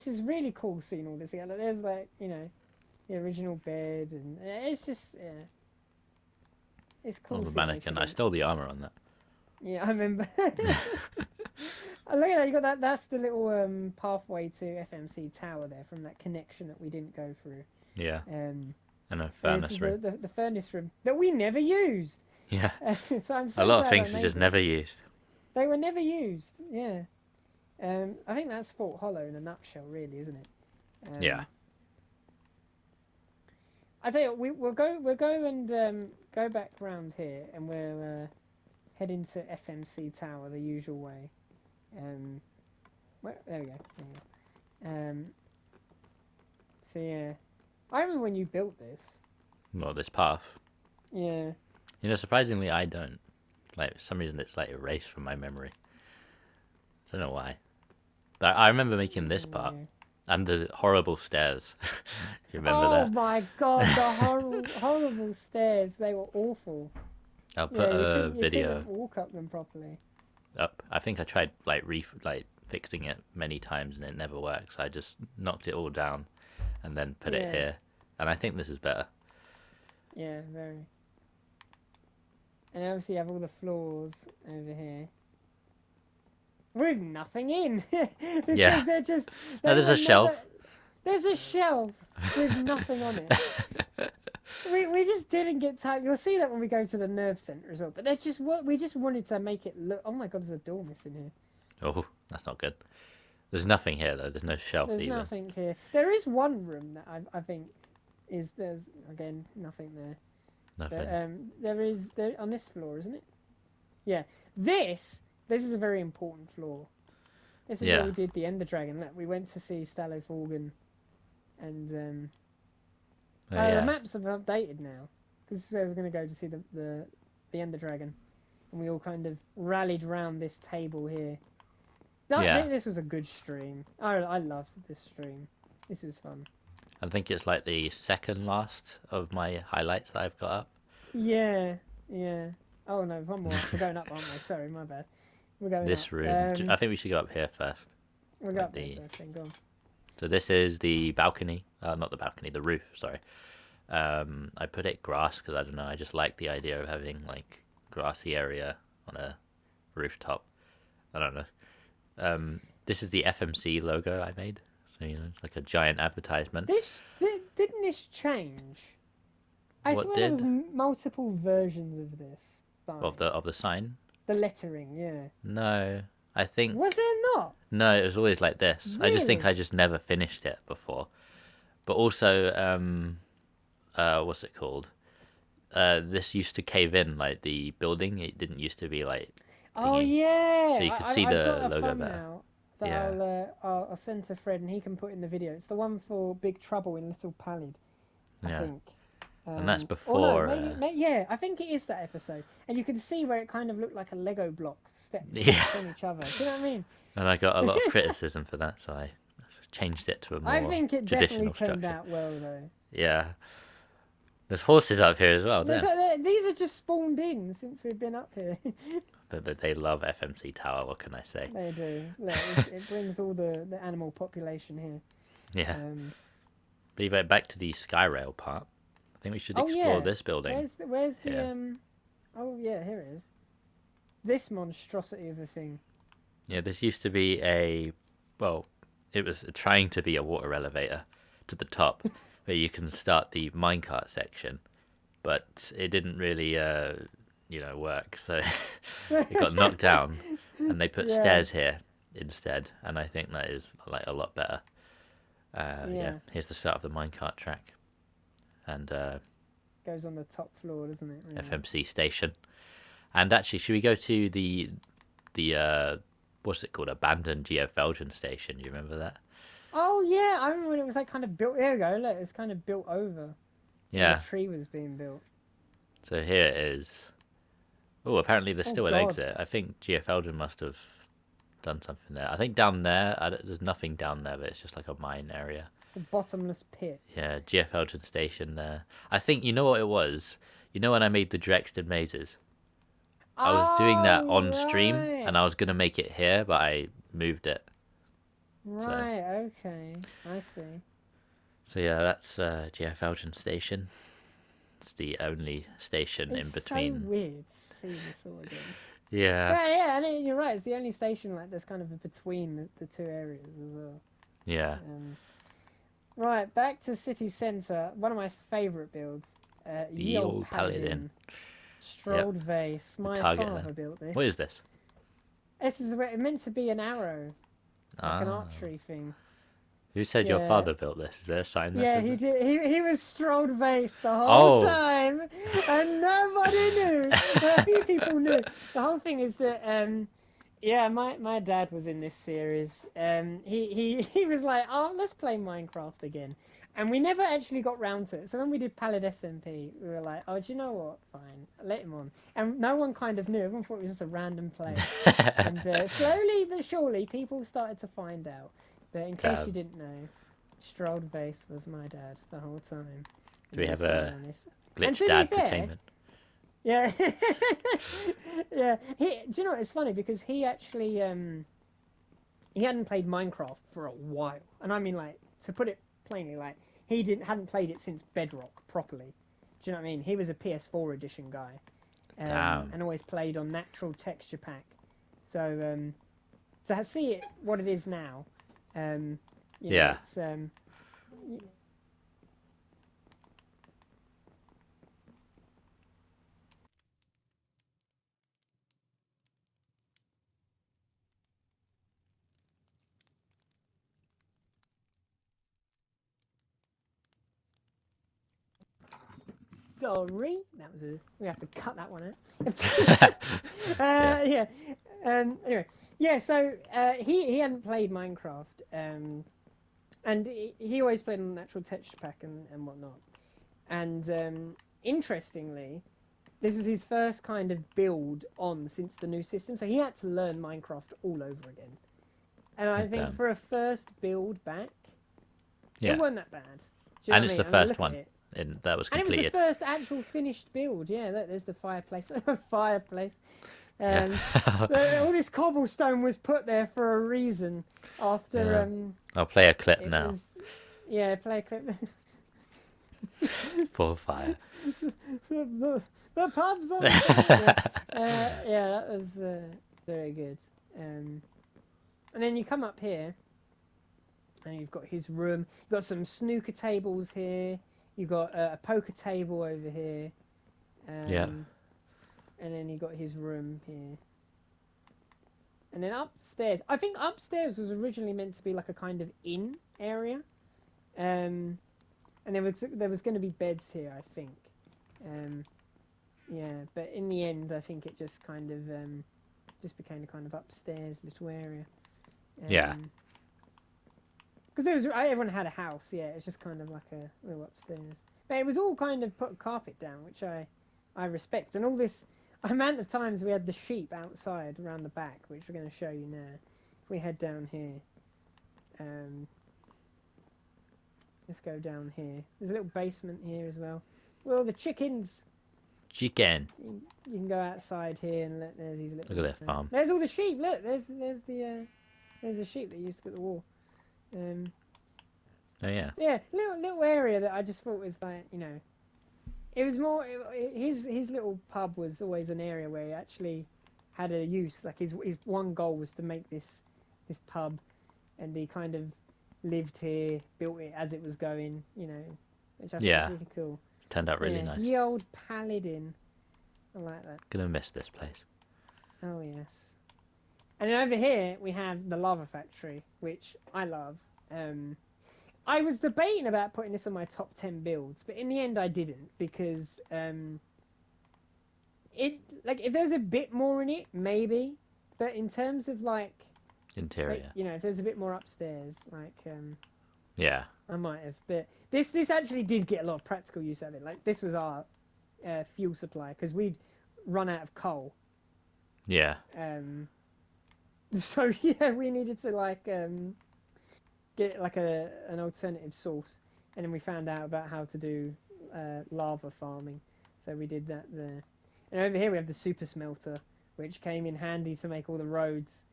this is really cool seeing all this together. There's like, the original bed, and it's just, yeah, it's Oh, cool the seeing this mannequin. I again. stole the armor on that. Yeah, I remember. Oh, look at that, you got that. That's the little pathway to FMC Tower there from that connection that we didn't go through. Yeah, Um, and a and this is furnace room. the furnace room that we never used. Yeah, So I'm a so lot of glad I things are made just this. never used. They were never used. Yeah. I think that's Fort Hollow in a nutshell, really, isn't it? Yeah. Um, I tell you, we'll go and go back round here, and we'll head into FMC Tower the usual way. Um, there we go. There we go. So yeah, I remember when you built this. Well, this path. Yeah. Surprisingly, I don't. Like, for some reason, it's like erased from my memory. I don't know why. But I remember making this part Yeah. and the horrible stairs. You remember Oh that? my God, the horrible stairs. They were awful. I'll Yeah, put you a couldn't you video couldn't walk up them properly. up. I think I tried like fixing it many times and it never worked. So I just knocked it all down and then put it Yeah. here. And I think this is better. Yeah, very. And obviously you have all the floors over here with nothing in Yeah. because No, they there's were a shelf. never. There's a shelf with nothing on it. We just didn't get time. You'll see that when we go to the nerve center as well. But they're just what we just wanted to make it look. Oh my God, there's a door missing here. Oh, that's not good. There's nothing here though. There's no shelf There's either. nothing here. There is one room that I think is there's again nothing there. But Nothing. there is there on this floor, isn't it? Yeah. This is a very important floor. This is where Yeah. we did the Ender Dragon. Look, we went to see Stallow Forgan, and Oh the yeah. maps have updated now. This is where we're going to go to see the Ender Dragon, and we all kind of rallied round this table here. Yeah. This was a good stream. I loved this stream. This was fun. I think it's like the second last of my highlights that I've got up. Yeah, yeah. Oh no, one more. We're going up, aren't we? Sorry, my bad. We're going up. This room. I think we should go up here first. We'll go Like up there the. first. Then go on. So this is the balcony. Not the balcony, the roof. Sorry. I put it grass because I don't know. I just like the idea of having like grassy area on a rooftop. I don't know. This is the FMC logo I made. So it's like a giant advertisement. Didn't this change? I What swear there was did multiple versions of this of sign. the sign? The lettering, yeah. No, I Was think there not? no. It was always like this. I just think Really? I just never finished it before. But also, what's it called? This used to cave in like the building. It didn't used to be like Oh thingy, so yeah, you could see I've got the a logo better. thumbnail that Yeah, I'll send to Fred and he can put in the video. It's the one for Big Trouble in Little Pallid, I yeah, think. and that's Or no, before. yeah, I think it is that episode. And you can see where it kind of looked like a Lego block Yeah, stacked on each other. Do you know what I mean? and I got a lot of criticism for that, so I changed it to a I more think it definitely traditional turned structure. out well though. Yeah, there's horses up here as well. There, These are just spawned in since we've been up here. but they love FMC Tower. What can I say? They do. Look, it brings all the animal population here. Yeah, Um, but anyway, back to the Skyrail part. I think we should oh explore yeah, this building where's the here. Oh yeah, here it is. This monstrosity of a thing. Yeah, this used to be well, it was trying to be a water elevator to the top where you can start the minecart section, but it didn't really, work. So it got knocked down, and they put Yeah, stairs here instead, and I think that is like a lot better. Yeah, yeah. here's the start of the minecart track and Goes on the top floor, doesn't it? Really? FMC station. And actually, should we go to the what's it called? Abandoned Geofelgen station. You remember that? Oh yeah, I remember when it was like kind of built. There we go. Look, it was kind of built over when the Yeah. tree was being built. So here it is. Oh, apparently there's Oh still an God, exit. I think Geofelgen must have done something there. I think down there, there's nothing down there, but it's just like a mine area. the bottomless pit. Yeah, Geofelgen station there. I think you know what it was. You know when I made the Drexton mazes, I was doing that Oh on stream, right. and I was gonna make it here, but I moved it. So Right, okay. I see. so yeah, that's GF Elgin Station. It's the only station It's in so between. weird to see this all again. Yeah, Yeah, yeah, and you're right. It's the only station like that's kind of between the two areas as well. yeah. Um, right, back to city centre. One of my favourite builds. Ye The old old Paladin. Paladin, Yep. Strolled Vase. The My target then. father built What this. is this? This is where it meant to be an arrow, like an Ah. archery thing. Who said your Yeah, father built this? Is there a sign that yeah, says he it? did. He was Strolled Vase the whole Oh. time, and nobody knew. Well, a few people knew. The whole thing is that yeah, my dad was in this series. He was like, oh, let's play Minecraft again, and we never actually got round to it. So when we did Pallid SMP, we were like, oh, do you know what? Fine, let him on. And no one kind of knew. Everyone thought it was just a random player. And slowly but surely, people started to find out. But in case you Damn. didn't know, Strolled Vase was my dad the whole time, Do and we he was have playing a on this. And glitch to be dad fair, entertainment? yeah, yeah. Do you know what? It's funny because he hadn't played Minecraft for a while, and I mean like to put it plainly, like he hadn't played it since Bedrock properly. Do you know what I mean? He was a PS4 edition guy, Damn. and always played on natural texture pack. So to see it what it is now, um, you know, Yeah. it's sorry, that was a we have to cut that one out. Yeah. Yeah. Anyway, yeah. So he hadn't played Minecraft, and he always played on natural texture pack and whatnot. And interestingly, this was his first kind of build on since the new system, so he had to learn Minecraft all over again. And I think Damn. for a first build back, it Yeah. wasn't that bad. Do you know And what I it's mean? the And I first look at one it, that was and it was the completed. first actual finished build. Yeah, there's the fireplace. Fireplace. Yeah. Um, all this cobblestone was put there for a reason. After Yeah. I'll play a clip it now. was, yeah, play a clip. For fire. The pub's on fire. Yeah, yeah, that was very good. And then you come up here, and you've got his room. You've got some snooker tables here. You've got a poker table over here. Yeah. Um, and then you got his room here. And then upstairs, I think upstairs was originally meant to be like a kind of inn area. Um, and there was going to be beds here, I think. Um, yeah, but in the end, I think it just kind of just became a kind of upstairs little area. Yeah. Because everyone had a house, yeah. It's just kind of like a little upstairs. But it was all kind of put carpet down, which I respect. And all this amount of times we had the sheep outside around the back, which we're going to show you now. If we head down here, um, let's go down here. There's a little basement here as well. Well, the chickens. Chicken. You can go outside here and look. There's these little. Look at that farm. There's all the sheep. Look, there's a sheep that used to get the wall. Um, Oh yeah. yeah, little area that I just thought was like, it was more. His little pub was always an area where he actually had a use. Like his one goal was to make this pub, and he kind of lived here, built it as it was going, which I thought was Yeah. really cool. Turned out So really yeah, nice. ye old Paladin. I like that. Gonna miss this place. Oh yes. And then over here we have the lava factory, which I love. Um, I was debating about putting this on my top 10 builds, but in the end I didn't because it like if there's a bit more in it, maybe, but in terms of Interior. if there's a bit more upstairs, Yeah. I might have. But this actually did get a lot of practical use out of it. Like this was our fuel supply because we'd run out of coal. Yeah. So yeah, we needed to get like an alternative source, and then we found out about how to do lava farming, so we did that there. And over here we have the super smelter, which came in handy to make all the roads.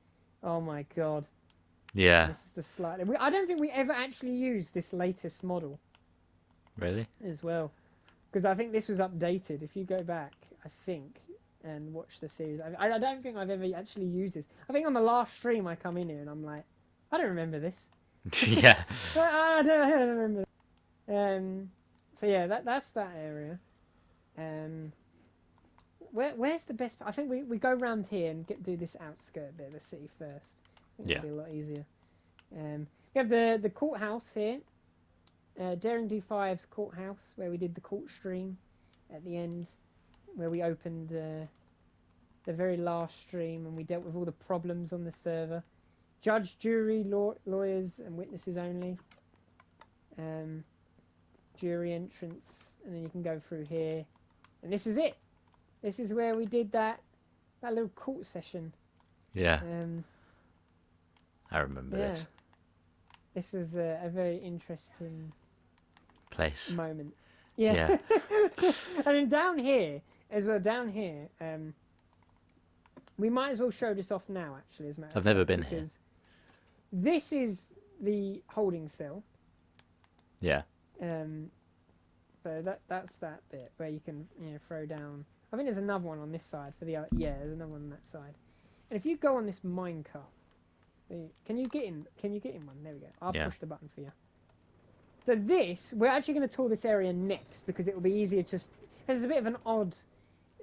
Oh my god, Yeah. This is the slightly. I don't think we ever actually used this latest model Really? as well, because I think this was updated. If you go back, I think, and watch the series, I don't think I've ever actually used this. I think on the last stream I come in here and I'm like, I don't remember this. Yeah. I don't remember. So yeah, that's that area. Um, where's the best? I think we go around here and do this outskirt bit of the city first. I think Yeah. that'll be a lot easier. We have the courthouse here. Daring D5's courthouse, where we did the court stream at the end, where we opened the very last stream and we dealt with all the problems on the server. Judge, jury, lawyers, and witnesses only. Jury entrance, and then you can go through here. And this is it. This is where we did that little court session. Yeah. I remember Yeah. this This was a very interesting place. moment. Yeah. Yeah. And then down here as well, we might as well show this off now, actually, as a matter I've of never fact, been here. because this is the holding cell. Yeah. So that's that bit where you can throw down. I think there's another one on this side for the other. Yeah, there's another one on that side. And if you go on this minecart, can you get in? Can you get in one? There we go. I'll push the button for you. So we're actually going to tour this area next because it will be easier. Just there's a bit of an odd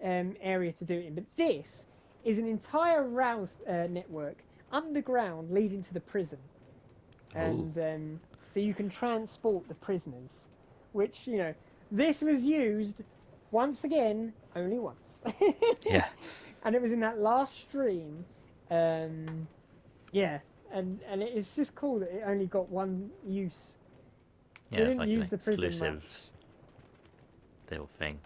area to do it in, but this is an entire rail network underground leading to the prison, and so you can transport the prisoners, which this was used once again only once. Yeah. And it was in that last stream. Yeah, and it's just cool that it only got one use. Yeah, We it's didn't like use an the prison exclusive much. little thing.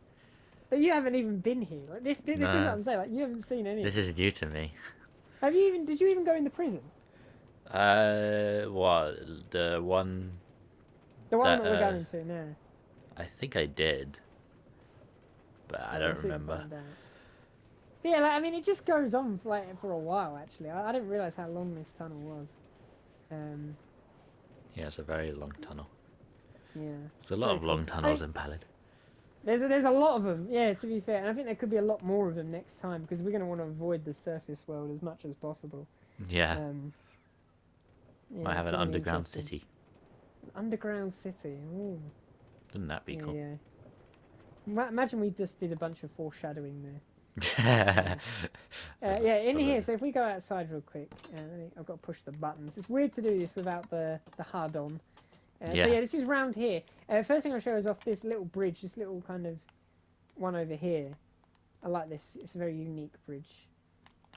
But you haven't even been here. Like this is what No, I'm saying. Like you haven't seen any this of is this. new to me. Have you even? Did you even go in the prison? What the one The one that that we're going to now. I think I did, but I Yeah, don't we'll soon remember. find out. But yeah, like, I mean, it just goes on for a while. Actually, I didn't realize how long this tunnel was. Yeah, it's a very long tunnel. Yeah, There's a it's lot very of cool. long tunnels in Pallid. There's a lot of them. Yeah, to be fair, and I think there could be a lot more of them next time because we're going to want to avoid the surface world as much as possible. Yeah. Yeah, Might have it's an going to be underground interesting. city. An underground city. Ooh. Wouldn't that be cool? Yeah. Imagine we just did a bunch of foreshadowing there. Yeah, in here. So if we go outside real quick, I've got to push the buttons. It's weird to do this without the HUD on. So yeah, this is round here. First thing I'll show is off this little bridge, this little kind of one over here. I like this. It's a very unique bridge.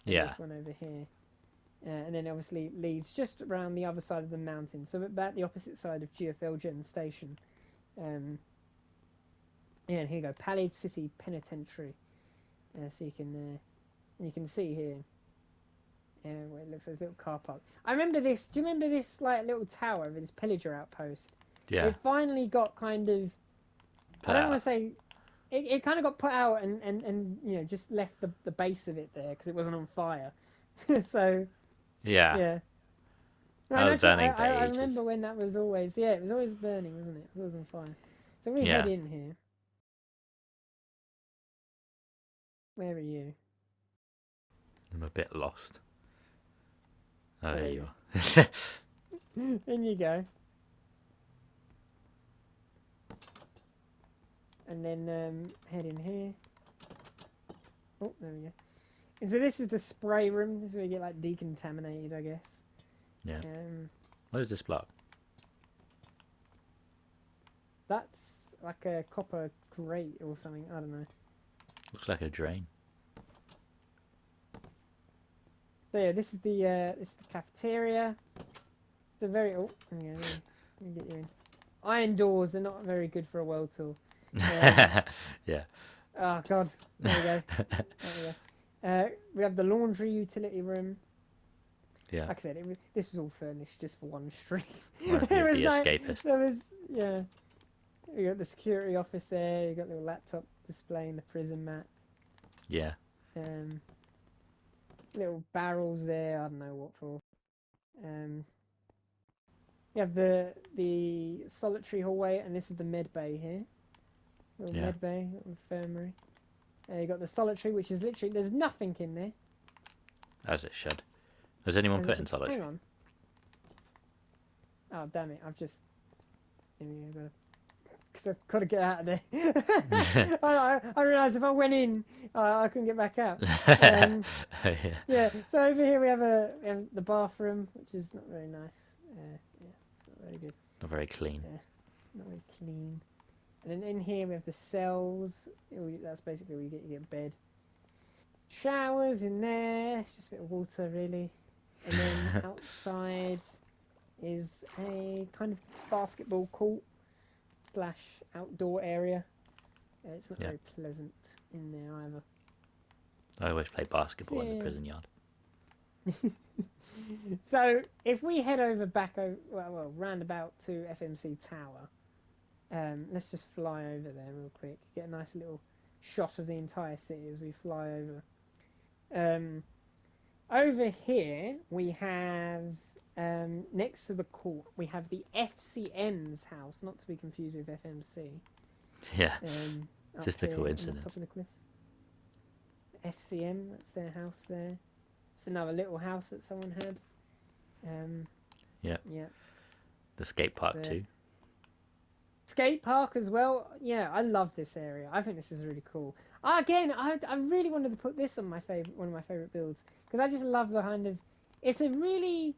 Yeah. This one over here. And then obviously leads just around the other side of the mountain, so about the opposite side of GFLGen Station. Yeah, and here you go, Pallid City Penitentiary. So you can see here. Where it looks like a little car park. I remember this. Do you remember this like little tower over this pillager outpost? Yeah. It finally got kind of. I don't want to say. It kind of got put out and just left the base of it there because it wasn't on fire. So. Yeah. Yeah. No, I was burning for I ages. remember when that was always. Yeah, it was always burning, wasn't it? It was always on fire. So we Yeah. head in here. Where are you? I'm a bit lost. Oh, there There you you are. In you go. And then head in here. Oh, there we go. And so this is the spray room. This is where you get like decontaminated, I guess. Yeah. What is this block? That's like a copper grate or something. I don't know. Looks like a drain. So yeah, this is the cafeteria. It's a very there we go. Let me get you in. Iron doors are not very good for a world tour. Yeah. Oh god, there we go. There we go. We have the laundry utility room. Yeah. Like I said, this was all furnished just for one stream. Reminds me of the Escapist. There was You got the security office there. You got the little laptop displaying the prison map. Yeah. Little barrels there. I don't know what for. Um, you have the solitary hallway, and this is the med bay here. Little Yeah, med bay, little infirmary. You got the solitary, which is literally there's nothing in there. as it should. Has anyone As it put in should. Hang solitary? on. Oh damn it! I've just. Here we go. Because I've got to get out of there. I realised if I went in, I couldn't get back out. Yeah. Yeah. So over here we have the bathroom, which is not very nice. Yeah, it's not very good. Not very clean. Not very clean. And then in here we have the cells. That's basically where you get bed. Showers in there, just a bit of water really. And then outside is a kind of basketball court / outdoor area. It's not Yeah. very pleasant in there either. I always play basketball in the So, prison yard. so if we head over back over roundabout to FMC Tower, let's just fly over there real quick. Get a nice little shot of the entire city as we fly over. Over here we have next to the court we have the FCM's house, not to be confused with FMC. Yeah, Up just a here on the coincidence. top of the cliff. FCM, that's their house there. It's another little house that someone had. Yeah. Yeah. The skate park There. too. Skate park as well. Yeah, I love this area. I think this is really cool. Again, I really wanted to put this on one of my favorite builds because I just love the kind of. It's a really.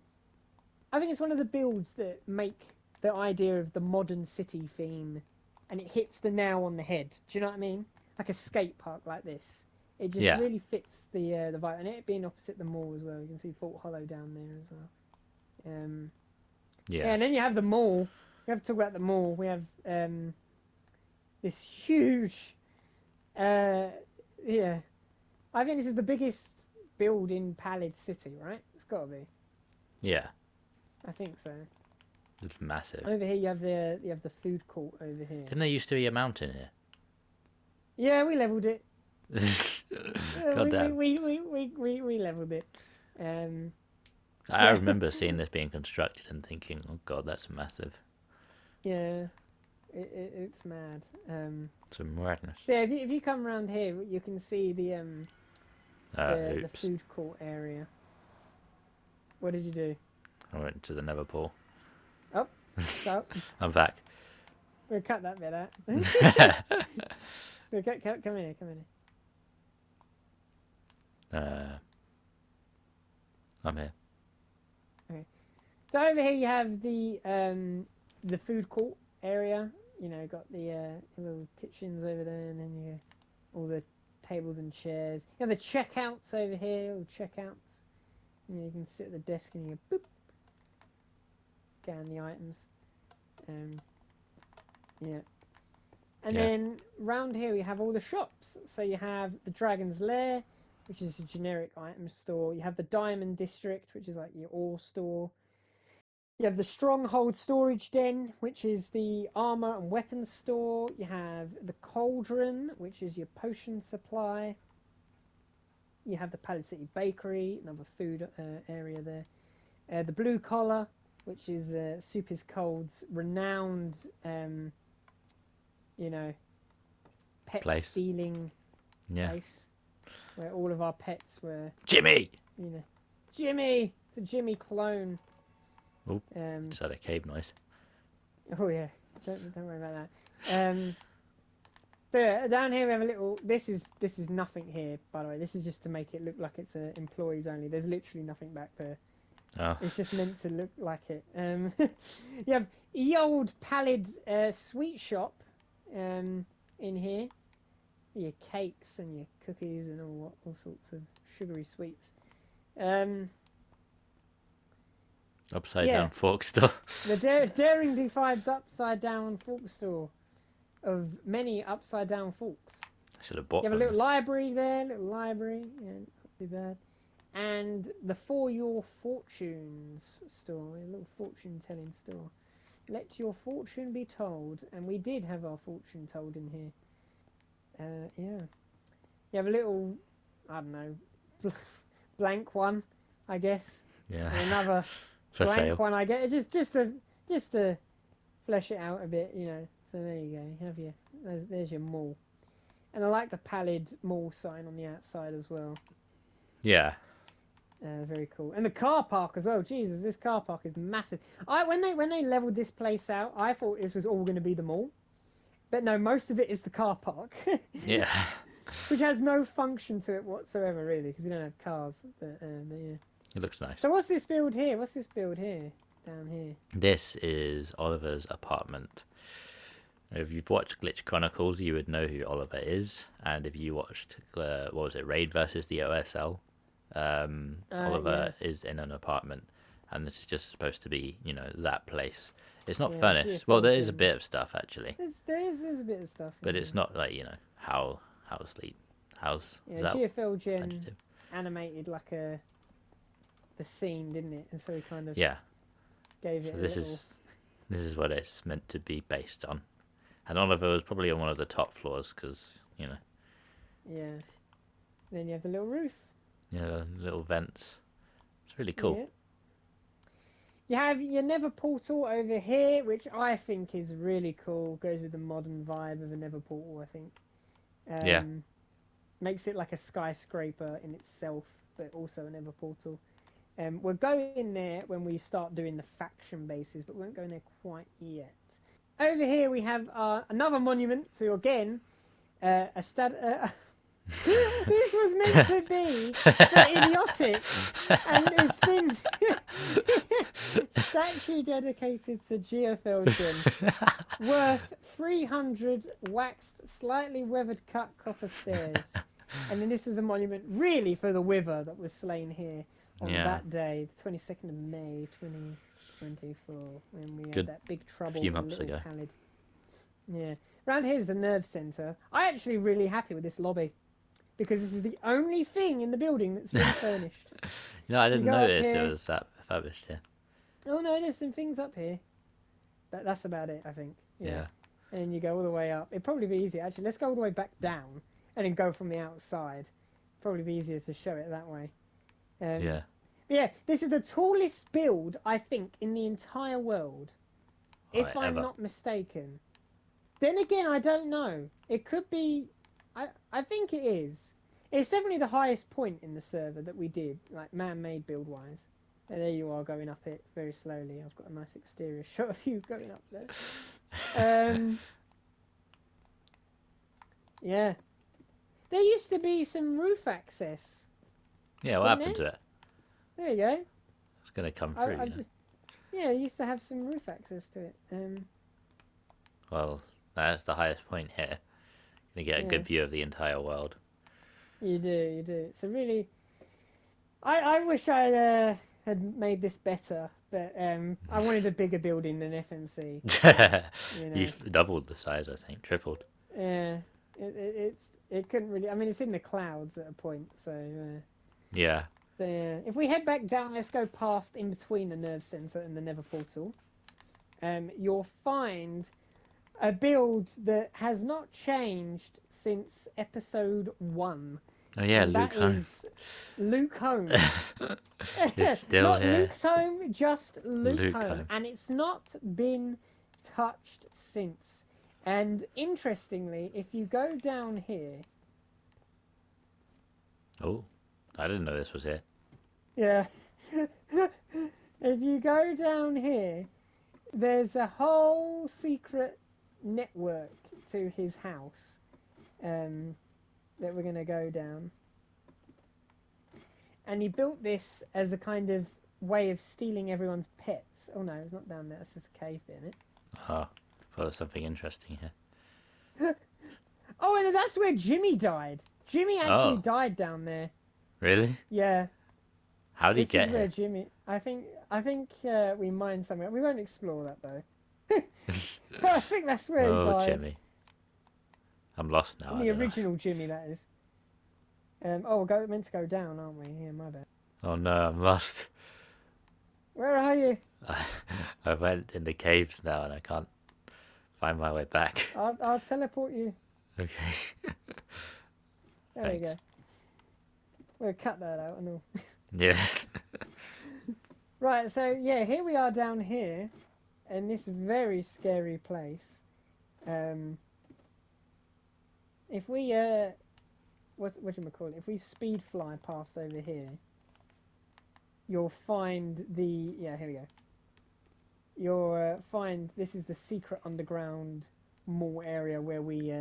I think it's one of the builds that make the idea of the modern city theme, and it hits the nail on the head. Do you know what I mean? Like a skate park like this. It just Yeah. really fits the vibe, and it being opposite the mall as well. You can see Fort Hollow down there as well. Yeah, Yeah. and then you have the mall. We have to talk about the mall. We have this huge. Uh, yeah, I think this is the biggest build in Pallid City, right? It's got to be. Yeah. I think so. It's massive. Over here you have the food court over here. Didn't there used to be a mountain here? Yeah, we leveled it. God damn. We leveled it. I Yeah, remember seeing this being constructed and thinking, oh god, that's massive. yeah. It's mad. It's madness. So yeah, if you come around here, you can see the Oops. food court area. What did you do? I went to the nether pool. Oh, so I'm back. we'll cut that bit out. Come in here, come in here. I'm here. Okay. So over here you have the food court area. You know, got the little kitchens over there, and then you all the tables and chairs. You have the checkouts over here, all checkouts. You can sit at the desk and you boop, scan the items. Yeah. And then round here we have all the shops. So you have the Dragon's Lair, which is a generic item store. You have the Diamond District, which is like your ore store. You have the Stronghold Storage Den, which is the armor and weapons store. You have the Cauldron, which is your potion supply. You have the Pallid City Bakery, another food area there. The Blue Collar, which is Soup is Cold's renowned, you know, pet stealing place, where all of our pets were. Jimmy! You know, Jimmy! It's a Jimmy clone. Oh, just had a cave noise. Oh yeah, don't worry about that. So yeah, down here we have a little. This is nothing here, by the way. This is just to make it look like it's employees only. There's literally nothing back there. Oh. It's just meant to look like it. You have the old Pallid sweet shop in here. Your cakes and your cookies and all sorts of sugary sweets. Upside down fork store. The Daring D5's upside down fork store of many upside down forks. I should have bought. You have a little library there, yeah, not too bad. And the For Your Fortunes store, a little fortune telling store. Let your fortune be told, and we did have our fortune told in here. Yeah. You have a little, I don't know, blank one, I guess. Yeah. And For blank sale. one I get. Just to flesh it out a bit, you know. So there you go. You have your there's your mall, and I like the Pallid mall sign on the outside as well. Yeah. Very cool. And the car park as well. Jesus, this car park is massive. When they leveled this place out, I thought this was all going to be the mall, but no, most of it is the car park, Yeah. which has no function to it whatsoever, really, because we don't have cars. But yeah. It looks nice. So what's this build here? What's this build here? Down here. This is Oliver's apartment. If you've watched Glitch Chronicles, you would know who Oliver is, and if you watched what was it, Raid versus the OSL, Oliver is in an apartment, and this is just supposed to be, you know, that place. It's not furnished. Well, there is a bit of stuff actually. There's a bit of stuff. But it's not like, you know, house. Yeah, GFL Gen animated like the scene, didn't it? And so he kind of gave it. This is what it's meant to be based on. And Oliver was probably on one of the top floors because, you know. Yeah. Then you have the little roof. Yeah, little vents. It's really cool. Yeah. You have your Nether portal over here, which I think is really cool. Goes with the modern vibe of a Nether portal, I think. Yeah. Makes it like a skyscraper in itself, but also a Nether portal. We'll go in there when we start doing the faction bases, but we won't go in there quite yet. Over here we have another monument to, again, this was meant to be for idiotic, and it's been statue dedicated to GFL Gen, worth 300 waxed, slightly weathered cut copper stairs. And then this was a monument really for the Wither that was slain here on that day, the 22nd of May 2024, when we had that big trouble with little Pallid. Yeah. Around here is the nerve centre. I'm actually really happy with this lobby, because this is the only thing in the building that's been furnished. No, I didn't notice it was that furnished here. Oh no, there's some things up here. That's about it, I think. Yeah. And you go all the way up. It'd probably be easier. Actually, let's go all the way back down and then go from the outside. Probably be easier to show it that way. Yeah, this is the tallest build, I think, in the entire world. If I'm not mistaken. Then again, I don't know. It could be... I think it is. It's definitely the highest point in the server that we did, like man-made build-wise. And there you are going up it very slowly. I've got a nice exterior shot of you going up there. Yeah. There used to be some roof access. Yeah, what happened to it? There you go. It's going to come through. Yeah, it used to have some roof access to it. Well, that's the highest point here. You get a good view of the entire world. You do. It's a really... I wish I had made this better, but I wanted a bigger building than FMC. You know. You've doubled the size, I think. Tripled. Yeah. It couldn't really... I mean, it's in the clouds at a point, so... Yeah. So, yeah. If we head back down, let's go past in between the nerve centre and the Nether portal. You'll find a build that has not changed since episode 1. Oh yeah, Luke Home. That is Luke Home. It's still not here. Luke's Home, just Luke Home. And it's not been touched since. And interestingly, if you go down here... Oh, I didn't know this was here. Yeah. If you go down here, there's a whole secret network to his house that we're going to go down. And he built this as a kind of way of stealing everyone's pets. Oh no, it's not down there, it's just a cave bit, isn't it? Oh, well, there's something interesting here. Oh, and that's where Jimmy died. Jimmy actually died down there. Really? Yeah. How did he get here? Where Jimmy... I think we mined somewhere. We won't explore that though. I think that's where he died. Oh, Jimmy. I'm lost now. The original Jimmy, that is. We're meant to go down, aren't we? Yeah, my bad. Oh no, I'm lost. Where are you? I went in the caves now and I can't find my way back. I'll teleport you. Okay. There you go. We'll cut that out and all. Yes. Right, so yeah, here we are down here in this very scary place. If we what do you call it? If we speed fly past over here, you'll find the here we go. You'll find this is the secret underground mall area where we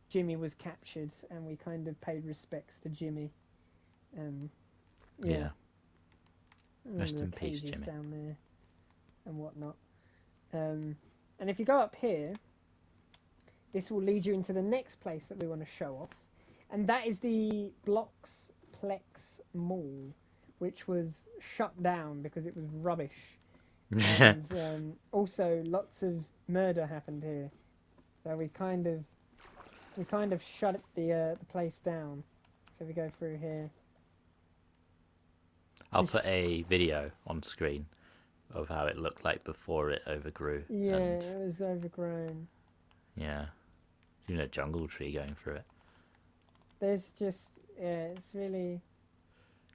Jimmy was captured, and we kind of paid respects to Jimmy. Yeah. Yeah. And Rest the in peace, cages Jimmy. down there and whatnot. And if you go up here, this will lead you into the next place that we want to show off, and that is the Plex Mall, which was shut down because it was rubbish. And also lots of murder happened here, so we kind of shut the place down. So we go through here. I'll put a video on screen of how it looked like before it overgrew. Yeah, And it was overgrown. yeah, even a jungle tree going through it. There's just it's really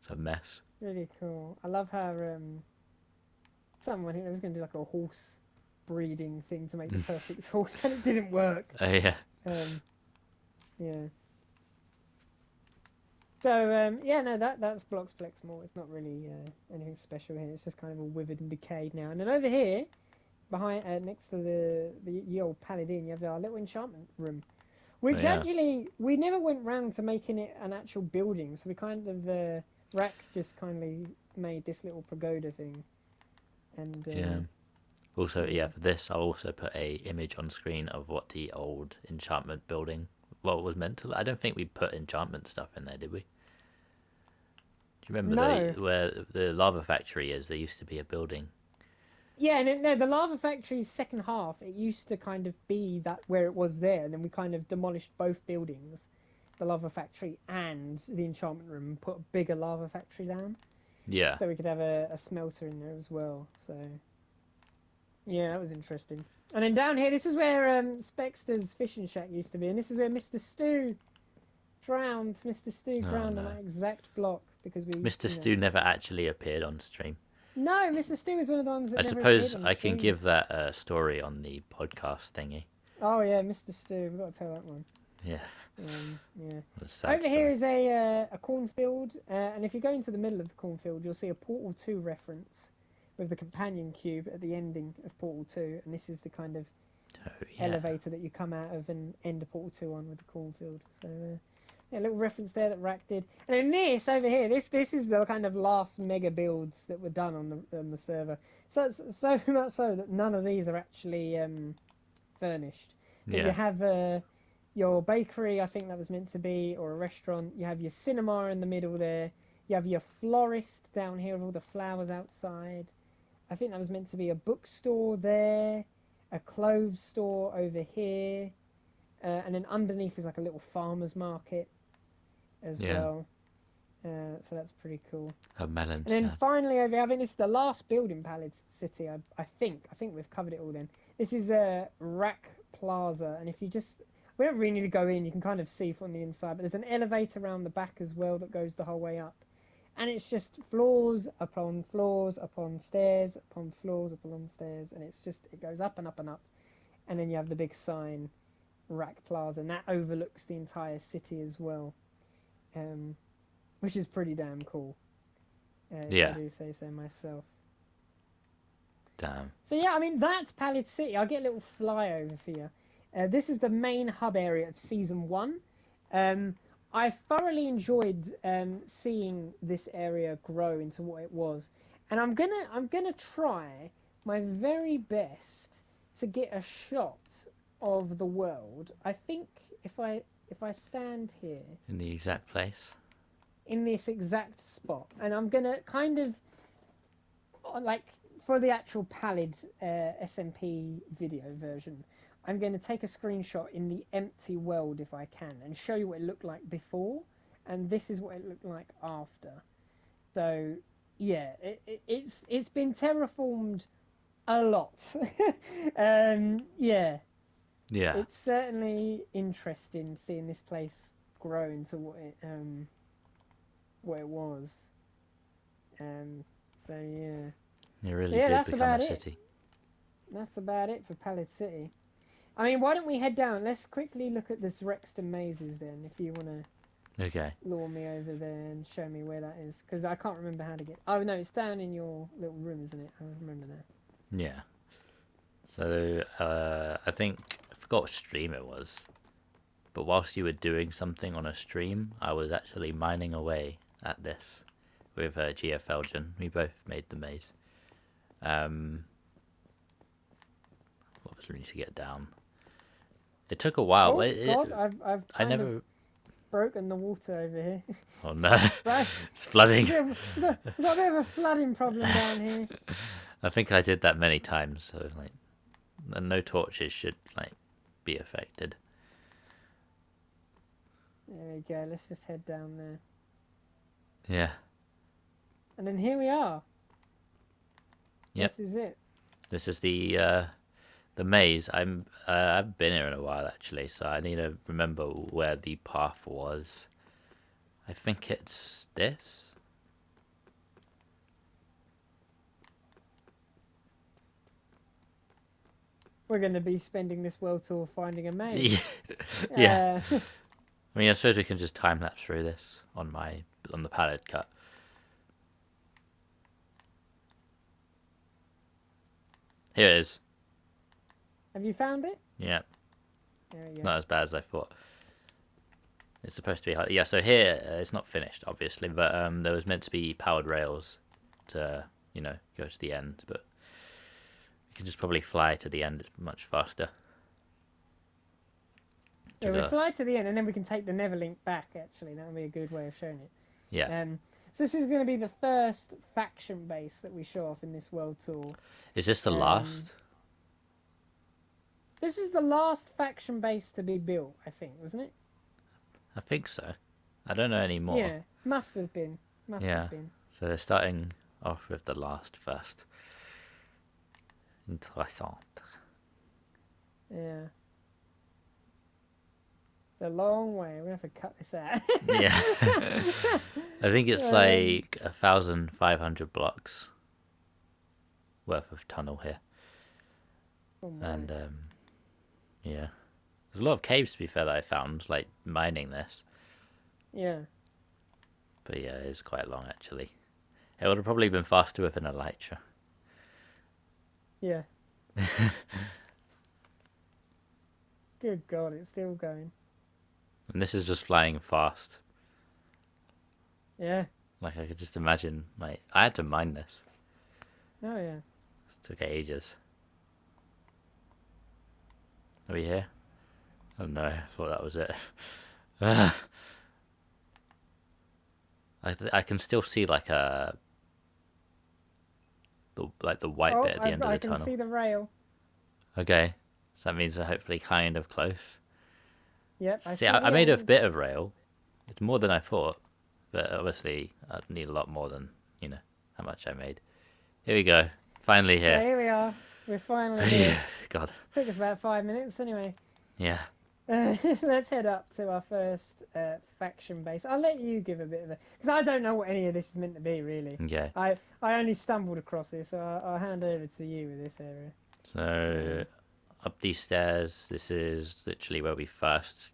It's a mess. really cool. I love how someone who was going to do like a horse breeding thing to make the perfect horse, and it didn't work. Oh yeah. Yeah. So yeah, no, that's Plex Mall. It's not really anything special here. It's just kind of all withered and decayed now. And then over here, behind next to the old Pallid Inn, you have our little enchantment room, which actually we never went round to making it an actual building. So we kind of Rack just kindly made this little pagoda thing. And yeah. Also, yeah, for this, I'll also put a image on screen of what the old enchantment building, what was meant to. I don't think we put enchantment stuff in there, did we? Do you remember where the lava factory is? There used to be a building. Yeah, no, the lava factory's second half, it used to kind of be that where it was there, and then we kind of demolished both buildings, the lava factory and the enchantment room, and put a bigger lava factory down. Yeah. So we could have a smelter in there as well. So yeah, that was interesting. And then down here, this is where Spexter's fishing shack used to be, and this is where Mr. Stew drowned. Mr. Stew drowned on that exact block because we. Mr. Stew never actually appeared on stream. No, Mr. Stew is one of the ones that I never suppose appeared on I stream. can give that story on the podcast thingy. Oh yeah, Mr. Stew. We've got to tell that one. Yeah. Yeah. Over here is a cornfield, and if you go into the middle of the cornfield, you'll see a Portal 2 reference with the companion cube at the ending of Portal 2, and this is the kind of elevator that you come out of and end Portal 2 on with the cornfield. So yeah, a little reference there that Rack did. And then this over here, this is the kind of last mega builds that were done on the server. So much so that none of these are actually furnished. But you have your bakery, I think that was meant to be, or a restaurant. You have your cinema in the middle there. You have your florist down here with all the flowers outside. I think that was meant to be a bookstore there, a clothes store over here, and then underneath is like a little farmer's market as well. So that's pretty cool. A melon stand. And then finally over here, I think this is the last building, Pallid City. I think we've covered it all then. This is Rack Plaza, and if you just... We don't really need to go in, you can kind of see from the inside, but there's an elevator around the back as well that goes the whole way up. And it's just floors upon floors upon stairs upon floors upon stairs, and it's just, it goes up and up and up. And then you have the big sign, Rack Plaza, and that overlooks the entire city as well, which is pretty damn cool. If I do say so myself. Damn. So yeah, I mean, that's Pallid City. I'll get a little flyover for you. This is the main hub area of Season 1. I thoroughly enjoyed seeing this area grow into what it was. And I'm gonna try my very best to get a shot of the world. I think if I stand here... In the exact place? In this exact spot. And I'm gonna kind of... Like, for the actual Pallid SMP video version... I'm going to take a screenshot in the empty world if I can and show you what it looked like before, and this is what it looked like after. So yeah, it's been terraformed a lot. Yeah, it's certainly interesting seeing this place grow into what it was. So yeah, You really yeah, did that's become a about it. city. That's about it for Pallid City. I mean, why don't we head down? Let's quickly look at this Rexton Mazes then, if you want to Okay. lure me over there and show me where that is, because I can't remember how to get. Oh no, it's down in your little room, isn't it? I remember now. Yeah. So I think I forgot what stream it was, but whilst you were doing something on a stream, I was actually mining away at this with GF Elgin. We both made the maze. What was we need to get down? It took a while. Oh God, I've I kind of never. broken the water over here. Oh no, Right, it's flooding. we've got a bit of a flooding problem down here. I think I did that many times, so like, no torches should like be affected. There we go. Let's just head down there. Yeah. And then here we are. Yep. This is it. This is the maze. I've been here in a while actually, so I need to remember where the path was. I think it's this. We're going to be spending this world tour finding a maze. Yeah. Yeah. Uh, I mean, I suppose we can just time lapse through this on the Pallid cut. Here it is. have you found it? Yeah. There we go. Not as bad as I thought. It's supposed to be hard. Yeah, so here it's not finished, obviously, but there was meant to be powered rails to, go to the end, but you can just probably fly to the end. It's much faster. Yeah, we fly to the end, and then we can take the Neverlink back. Actually, that would be a good way of showing it. Yeah. So this is going to be the first faction base that we show off in this world tour. Is this the last? This is the last faction base to be built, I think, wasn't it? I think so. I don't know anymore. Yeah, must have been. Must have been. So they're starting off with the last first. Interessant. Yeah. It's a long way. We're going to have to cut this out. Yeah. I think it's like 1,500 blocks worth of tunnel here. Oh and yeah. There's a lot of caves, to be fair, that I found, like, mining this. Yeah. But yeah, it's quite long, actually. It would have probably been faster with an elytra. Yeah. Good God, it's still going. And this is just flying fast. Yeah. Like, I could just imagine, like, I had to mine this. Oh, yeah. It took ages. Are we here? Oh no, I thought that was it. I can still see like the white bit at the end of the tunnel. I can see the rail. Okay, so that means we're hopefully kind of close. Yep, I made a bit of rail. It's more than I thought, but obviously I'd need a lot more than how much I made. Here we go, finally here. So here we are. We're finally here. God. Took us about 5 minutes anyway. Yeah. Let's head up to our first faction base. I'll let you give a bit of because I don't know what any of this is meant to be really. Okay. I only stumbled across this, so I'll hand over to you with this area. So up these stairs, this is literally where we first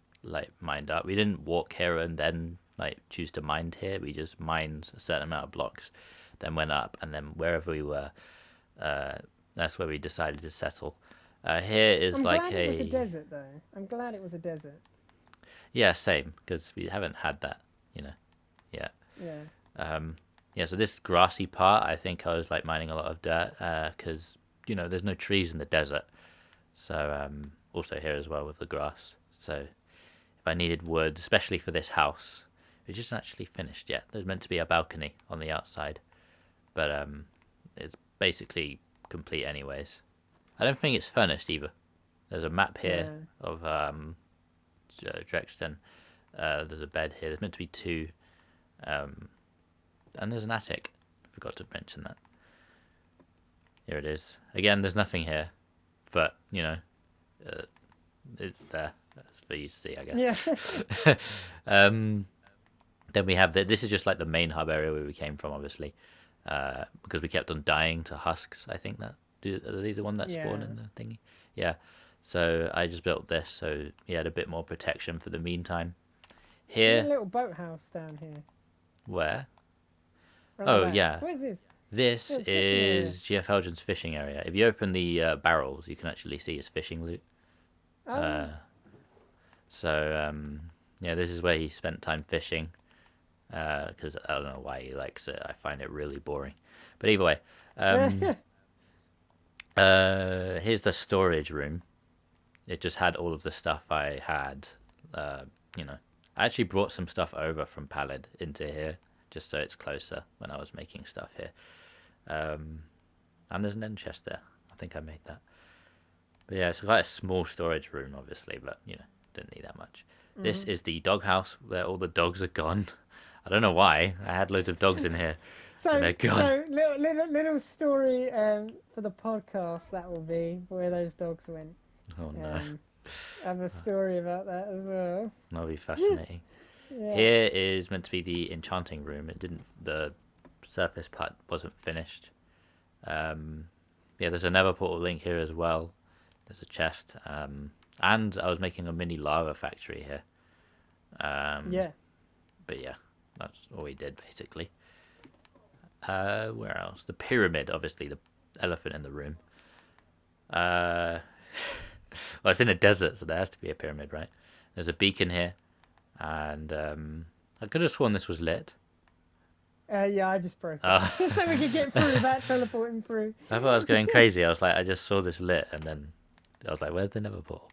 mined up. We didn't walk here and then choose to mine here. We just mined a certain amount of blocks, then went up, and then wherever we were, that's where we decided to settle. Here is I'm like glad it was a desert though. I'm glad it was a desert. Yeah, same, because we haven't had that, yet. Yeah. Yeah, so this grassy part, I think I was mining a lot of dirt, because there's no trees in the desert. So also here as well with the grass. So if I needed wood, especially for this house, which isn't actually finished yet. There's meant to be a balcony on the outside, but it's basically complete anyways. I don't think it's furnished either. There's a map here of Drexton. There's a bed here. There's meant to be 2. And there's an attic. I forgot to mention that. Here it is. Again, there's nothing here. But, it's there. That's for you to see, I guess. Yeah. Then we have this is just the main hub area where we came from, obviously. because we kept on dying to husks. I think are they the one that spawn Yeah. in the thingy? Yeah. So I just built this so he had a bit more protection for the meantime. There's a Here, little boathouse down here. where? Right at the Oh back. yeah, What is this? this Little fishing area. is GF Elgin's fishing area. If you open the barrels, you can actually see his fishing loot. Oh. Uh, so yeah, this is where he spent time fishing. Because I don't know why he likes it. I find it really boring. But either way, um, here's the storage room. It just had all of the stuff I had. Uh, you know, I actually brought some stuff over from Pallid into here just so it's closer when I was making stuff here. And there's an end chest there. I think I made that. But yeah, it's quite a small storage room, obviously, but didn't need that much. This Mhm. is the doghouse where all the dogs are gone. I don't know why. I had loads of dogs in here, and So, they're gone. so little story for the podcast that will be where those dogs went. Oh no, Um, I have a story about that as well. that'll be fascinating. Yeah. Here is meant to be the enchanting room. It didn't. The surface part wasn't finished. Yeah, there's a nether portal link here as well. There's a chest. And I was making a mini lava factory here. Yeah. But yeah, that's all we did basically. Where else? The pyramid, obviously the elephant in the room. Uh, well, it's in a desert, so there has to be a pyramid, right? There's a beacon here, and I could have sworn this was lit. Yeah, I just broke Oh. it so we could get through without teleporting through. I thought I was going crazy. I was like, I just saw this lit, and then I was like, where's the nether portal?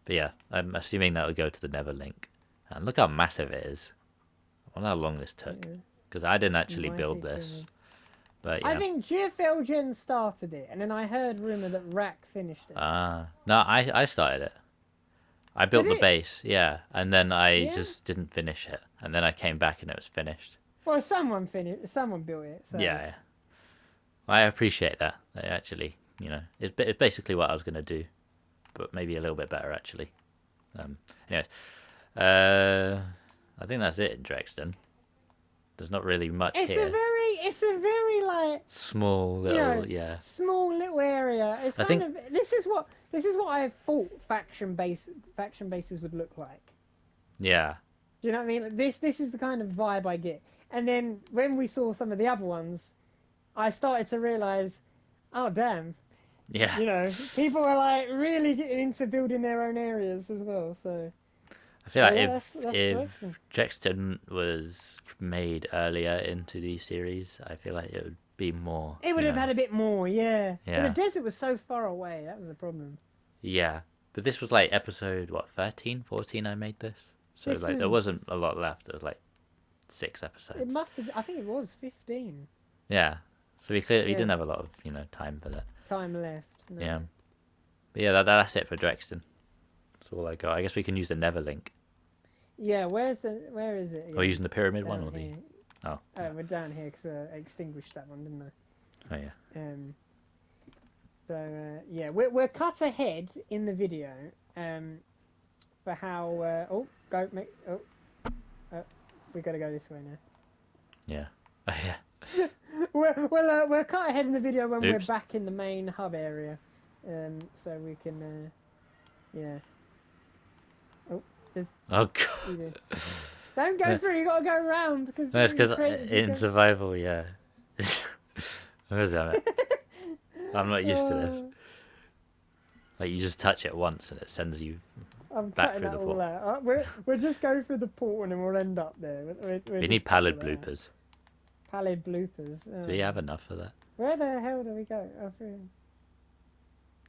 But yeah, I'm assuming that would go to the nether link. And look how massive it is. I wonder how long this took. Yeah. Because I didn't actually Mighty build this. pyramid. But I yeah. think GFLGen started it, and then I heard rumor that Rack finished it. No, I started it. I Did built the it? base, yeah, and then I Yeah. just didn't finish it. And then I came back and it was finished. Well, someone finished. Someone built it. So. Yeah. I appreciate that. Actually, it's basically what I was going to do, but maybe a little bit better, actually. Anyways, I think that's it in Drexton. There's not really much here. It's a very like Small little, yeah. small little area. It's I kind think, of this is what I thought faction bases would look like. yeah, Do you know what I mean? Like, this is the kind of vibe I get. And then when we saw some of the other ones, I started to realize, oh damn, yeah. people are like really getting into building their own areas as well. So I feel like yeah, if that's if Drexton was made earlier into the series, I feel like it would be more, it would have had a bit more, yeah. But the yeah, desert was so far away. That was the problem. yeah. But this was like episode what 13, 14 I made this, so This like there was. wasn't a lot left. There was like 6 It episodes. must have. I think it was 15. Yeah, so we Yeah, didn't have a lot of time for that. time left. No. Yeah, but yeah, that's it for Drexton. That's all I got. I guess we can use the Neverlink. Yeah, where is it Or again? using the pyramid one Down or the here. oh We're down here because I extinguished that one, didn't I? oh yeah. So yeah, we're cut ahead in the video for how we got to go this way now. Yeah. Oh, yeah. We're cut ahead in the video when we're Oops. back in the main hub area, so we can yeah. Oh, Oh god. don't go through. You gotta go around because No, it's because in survival, yeah. Oh, damn it. I'm not used to this. Like you just touch it once and it sends you I'm back cutting through that the all portal. out. We'll just go through the portal and then we'll end up there. We need Pallid bloopers. Pallid bloopers. Do we have enough for that? Where the hell do we go? Oh, through.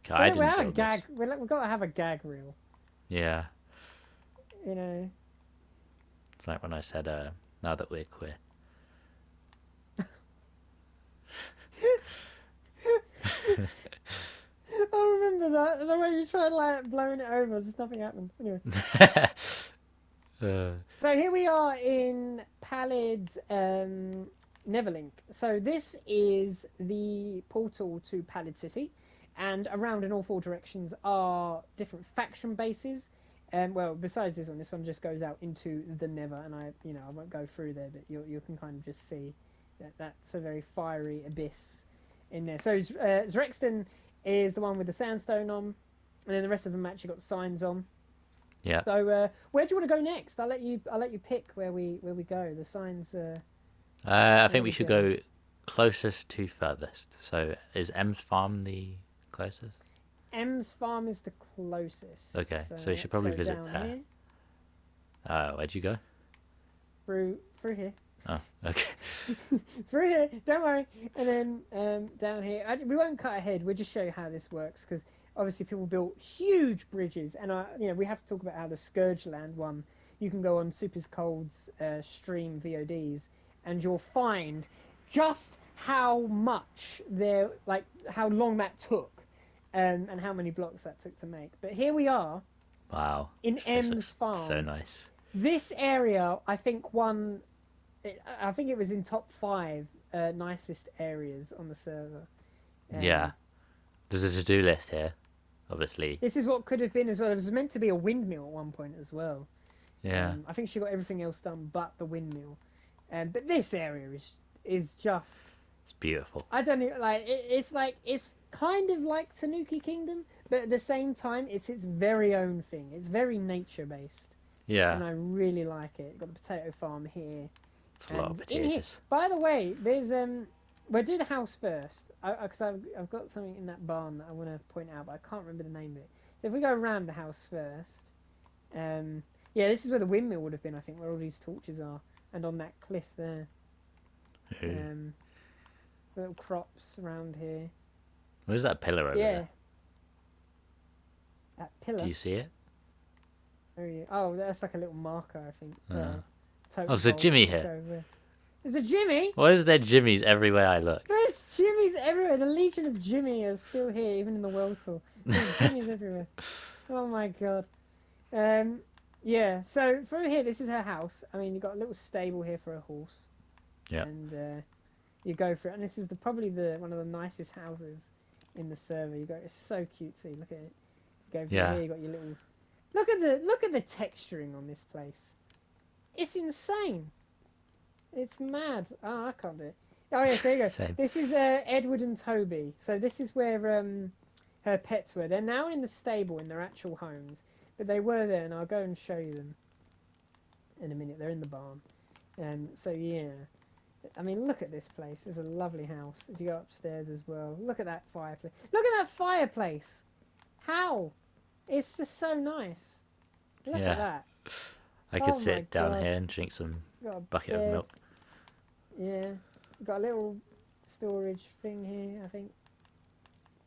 I We didn't have a build gag. this. We've got to have a gag reel. Yeah. You know. It's like when I said, now that we're queer. I remember that. The way you tried like blowing it over, just nothing happened. Anyway. So here we are in Pallid Neverlink. So this is the portal to Pallid City, and around in all 4 directions are different faction bases. Well, besides this one just goes out into the Nether, and I won't go through there, but you can kind of just see That's a very fiery abyss in there. So Zrexton is the one with the sandstone on, and then the rest of them actually got signs on. Yeah. So where do you want to go next? I'll let you pick where we go. The signs. I Where think do we we should go? go closest to furthest. So is M's farm the closest? M's farm is the closest. Okay, So so we should let's probably go visit down there. here. Where'd you go? Through here. Oh, okay. Through here, don't worry. And then down here, we won't cut ahead. We'll just show you how this works because obviously people built huge bridges, and we have to talk about how the Scourgeland one. You can go on Super's Cold's stream VODs, and you'll find just how much how long that took, and how many blocks that took to make. But here we are Wow. in This M's looks farm. so nice. This area, I think, won. I think it was in top 5 nicest areas on the server. Yeah. There's a to-do list here, obviously. This is what could have been as well. There was meant to be a windmill at one point as well. Yeah. I think she got everything else done but the windmill. But this area is just. It's beautiful. I don't know, it's kind of like Tanuki Kingdom, but at the same time it's its very own thing. It's very nature based. Yeah. And I really like it. Got the potato farm here. It's a lot of In here, potatoes. by the way, there's we'll do the house first, because I've got something in that barn that I want to point out, but I can't remember the name of it. So if we go around the house first, yeah, this is where the windmill would have been, I think, where all these torches are, and on that cliff there. Little crops around here. Where's that pillar over there? That pillar. Do you see it? Oh, that's like a little marker, I think. Oh, there's a Jimmy here. There's a Jimmy? Why is there Jimmys everywhere I look? There's Jimmys everywhere. The Legion of Jimmy are still here, even in the World Tour. There's Jimmys everywhere. Oh my god. Yeah, so through here, this is her house. I mean, you've got a little stable here for a horse. Yeah. And you go for it. And this is probably one of the nicest houses in the server. It's so cutesy. Look at it. You go through here, you got your little. Look at the texturing on this place. It's insane. It's mad. Oh, I can't do it. Oh yeah, there you go. Same. This is Edward and Toby. So this is where her pets were. They're now in the stable in their actual homes, but they were there, and I'll go and show you them in a minute. They're in the barn. So yeah, I mean, look at this place. It's a lovely house. If you go upstairs as well, look at that fireplace. Look at that fireplace. How? It's just so nice. Look at that. I could sit down here and drink some bucket of milk. Yeah, we've got a little storage thing here, I think.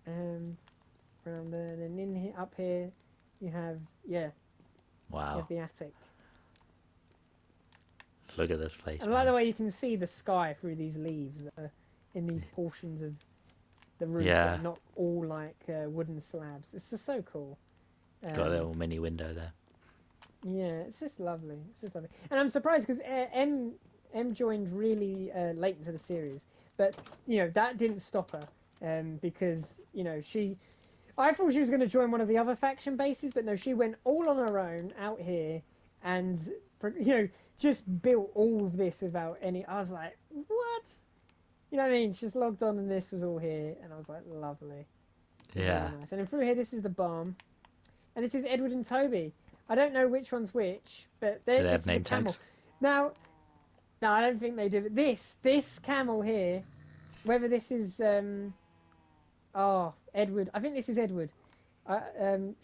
Around there, and then in here, up here, you have Wow. You have the attic. Look at this place. And by the way, you can see the sky through these leaves that are in these portions of the roof that are not all like wooden slabs. It's just so cool. Got a little mini window there. Yeah, it's just lovely. And I'm surprised because M joined really late into the series, but that didn't stop her, because I thought she was going to join one of the other faction bases, but no, she went all on her own out here, and just built all of this without any. I was like, what? You know what I mean? She just logged on, and this was all here, and I was like, lovely. Yeah. Very nice. And then through here, this is the barn, and this is Edward and Toby. I don't know which one's which, but this is the camel. Now, no, I don't think they do. But this camel here, whether this is Edward. I think this is Edward.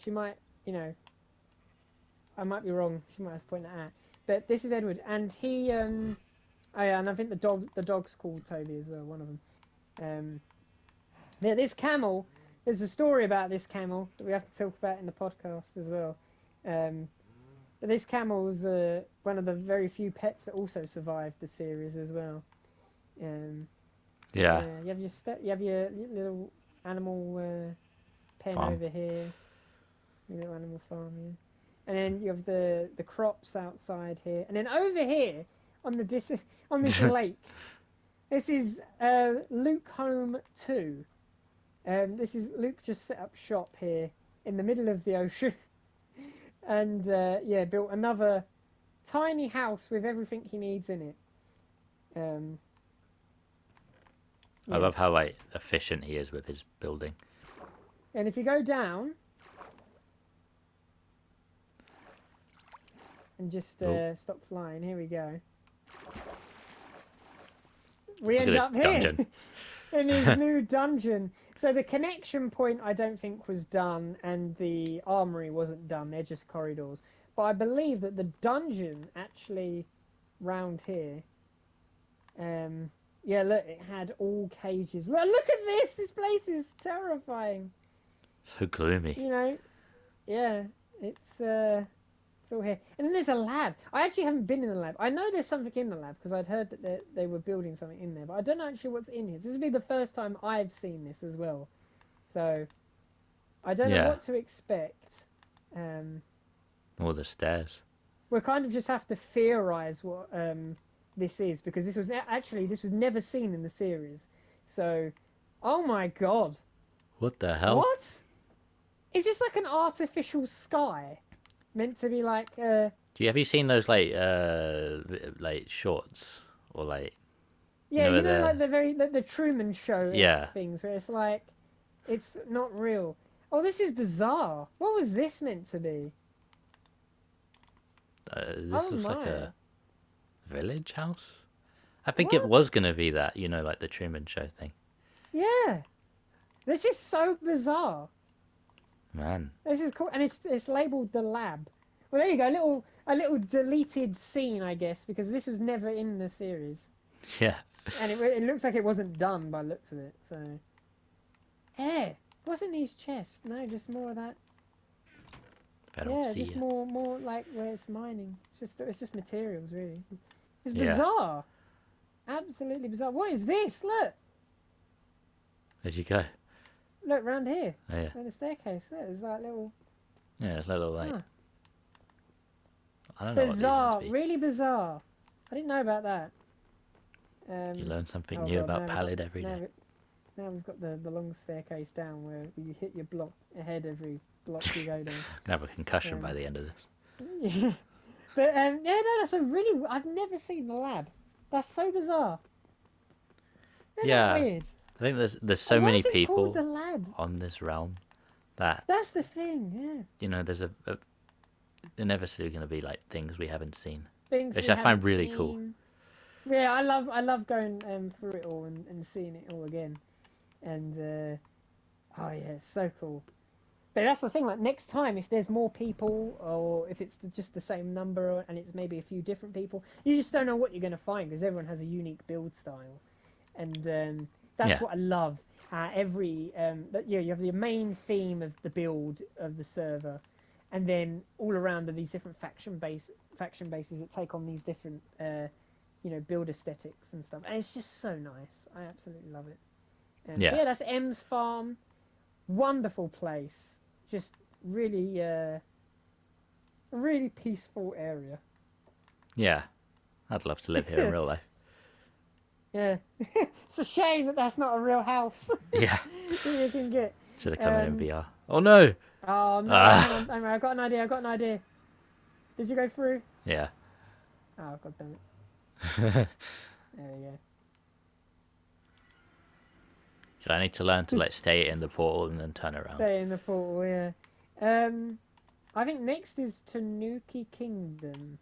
She might, I might be wrong. She might have to point that out. But this is Edward, and he, and I think the dog's called Toby as well. One of them. Yeah, this camel. There's a story about this camel that we have to talk about in the podcast as well. But this camel was one of the very few pets that also survived the series as well. You have your little animal pen farm over here, your little animal farm, and then you have the crops outside here, and then over here on this lake, this is Luke Home 2. This is Luke just set up shop here in the middle of the ocean. And built another tiny house with everything he needs in it. I Yeah. love how like efficient he is with his building. And if you go down and just Oh, stop flying, here we go. We look at end this up here dungeon. in his new dungeon. So the connection point I don't think was done, and the armory wasn't done. They're just corridors. But I believe that the dungeon actually round here. Yeah, look, it had all cages. Look at this. This place is terrifying. So gloomy. You know, yeah, it's all here. And then there's a lab. I actually haven't been in the lab. I know there's something in the lab because I'd heard that they were building something in there, but I don't know actually what's in here. This will be the first time I've seen this as well. So I don't know Yeah. what to expect. All the stairs. We'll kind of just have to theorize what this is because this was never seen in the series. So, oh my God, What the hell? what? Is this like an artificial sky meant to be like Have you seen those like shorts or like yeah, where you know, like they're the Truman Show-esque yeah. things where it's like it's not real. Oh, this is bizarre. What was this meant to be? This Oh looks like a my. village house. I think it was What? gonna be that, like the Truman Show thing. Yeah. This is so bizarre. Man. This is cool, and it's labeled the lab. Well, there you go, a little deleted scene, I guess, because this was never in the series, Yeah. and it looks like it wasn't done by the looks of it. So, hey, wasn't these chests? No, just more of that. I don't Yeah, see just you. more like where it's mining. It's just materials, really. It's Yeah. bizarre, absolutely bizarre. What is this? Look, As you go. look round here, Oh yeah. where the staircase. Look, there's like little. Yeah, it's a little like Huh. I don't know what these are meant to Bizarre, be. really bizarre. I didn't know about that. You learn something Oh new god, about Pallid every now day. we, now we've got the long staircase down where you hit your block ahead every block you go down. Gonna have a concussion by Um, the end of this. yeah, but yeah, no, that's a really. I've never seen the lab. That's so bizarre. Isn't that Yeah. weird? I think there's And so why many is it called people the lab? on this realm that That's the thing. Yeah, there's a inevitably going to be like things we haven't seen, things which we I find haven't really cool. seen. Yeah, I love going through it all and seeing it all again. And oh yeah, it's so cool. But that's the thing, like next time, if there's more people, or if it's just the same number, and it's maybe a few different people, you just don't know what you're going to find because everyone has a unique build style, and that's Yeah, what I love. You have the main theme of the build of the server, and then all around are these different faction bases that take on these different build aesthetics and stuff, and it's just so nice. I absolutely love it. So yeah, yeah, that's M's farm. Wonderful place. Just really, really peaceful area. yeah. I'd love to live here in real life. Yeah, it's a shame that that's not a real house Yeah, that you can get. should have come in Um, VR. Oh no! oh no, hang Ah, on, I got an idea. I got an idea. Did you go through? yeah. Oh god damn it! There we go. So I need to learn to like stay in the portal and then turn around. Stay in the portal. Yeah. Um, I think next is Tanuki Kingdom.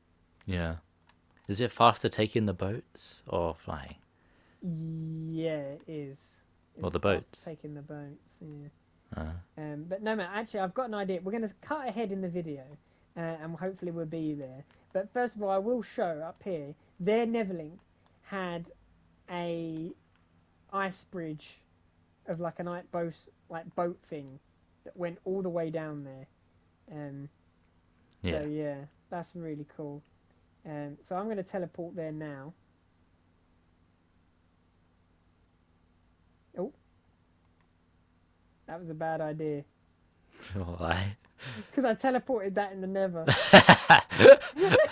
Yeah. Is it faster taking the boats or flying? Yeah, it is. Or It's the fast boats? taking the boats. Yeah. Uh, But no, man, actually, I've got an idea. We're going to cut ahead in the video, and hopefully we'll be there. But first of all, I will show up here. Their Neverlink had a ice bridge of like a boat thing that went all the way down there. So yeah. yeah, that's really cool. So I'm going to teleport there now. Oh, that was a bad idea Why? because I teleported that in the Nether.